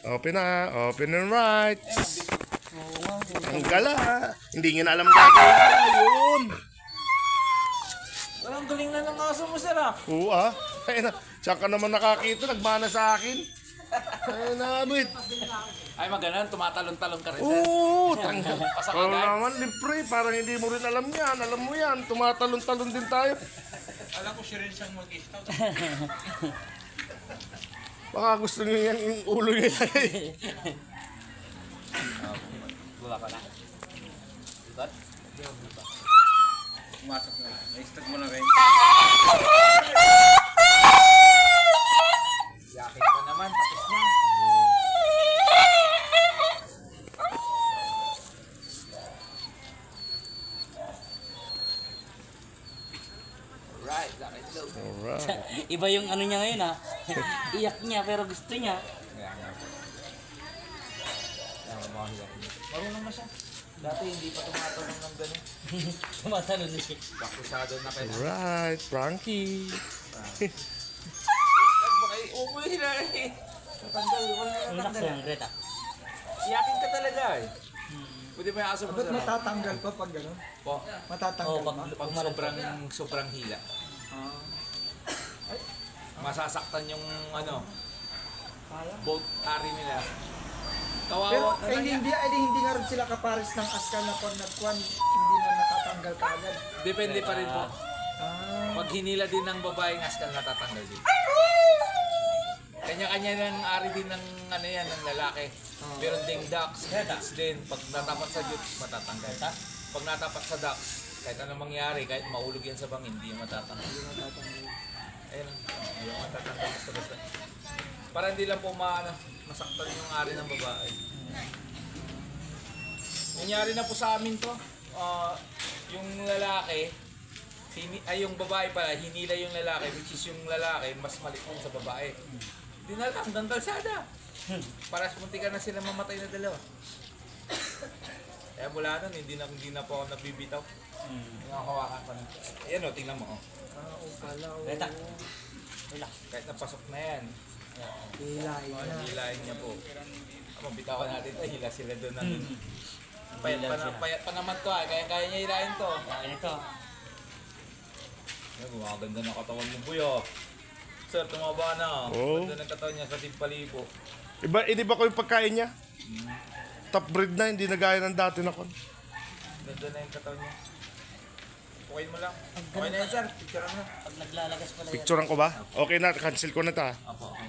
Open na. Open and right. Ang gala. Hindi nyo na alam gagawin yun. Walang galing na ng aso mo, sir, ah. Oo ah. Ay na. Saan ka naman nakakita? Nagmana sa akin. Ay na, wait. Ay, maganon, tumatalon-talon ka rin, sir. Oo. Pasok Ano agad. naman, libre. Parang hindi mo rin alam yan. Alam mo yan. Tumatalon-talon din tayo. Alam ko siya rin siyang mag-scout. Baka gusto nyo yan yung ulo nyo. Wala ka na. Ikot? Pumasok na. Na-stag mo na rin. Yakit pa naman, tapos na. Alright, lakit daw. Alright. Iba yung ano niya ngayon ha. Iyak niya pero gusto niya. Kaya nga po. Kaya mamahiya. Marunong na siya. Dati hindi pa tumatulong ng gano'n. Tumatalo na siya. Bakusado na kayo. Alright, Frankie. Ay, umuwi na eh. Natanggal, wala na Relax natanggal. lang, Greta. Iyakin ka talaga eh. Pwede ba yung aso mo Ba't sa matatanggal pa pag gano'n? po? Matatanggal Oo, pag, pa? Pag sobrang hila. Masasaktan yung ano, boat ari nila. Pero Kawawa. hindi nga rin sila kapares ng askal na pag nagkuhan, hindi na natatanggal ka agad. Depende pa rin po. Ah, Pag hinila din ng babaeng askal, natatanggal din. Kanya-kanya ng ari din ng ano yan, ng lalaki. Meron ding ducks, ducks din. Pag natapat sa ducks, matatanggal. Pag natapat sa ducks, kahit anong mangyari, kahit mahulog yan sa bangin, hindi yung matatanggal. Ayun, yung matatanggal basta-basta. Para hindi lang po masaktan yung ari ng babae. Nangyari na po sa amin to. Yung lalaki, yung babae pala, hinila yung lalaki, which is yung lalaki, mas malikon sa babae. Hindi na lang, hanggang kalsada. Para muntikan na sila mamatay na dalawa. Kaya mula nun, hindi na po ako nabibitaw. Nakahawakan pa na. Ayan o, tingnan mo. Greta. Relax. Kahit napasok na yan. hilahin na. Hilahin niya po. Bitawan natin ito, hila sila doon na doon. Payat pa naman to kaya niya hilahin to. Kaya ito. Ay, gumaganda ng katawan mo, Buyo. Sir, tumaba na. Oo. Ganda ng katawan niya sa timpalipo. Hindi ba ko yung pagkain niya? Top breed na, hindi na gaya ng dati na kon. Ganda na yung katawan niya. Okay mo lang. Okay na yan, sir. Picture na. Pag naglalagas pala yan. Picturean ko ba? Okay na, cancel ko na ta. Apo, okay.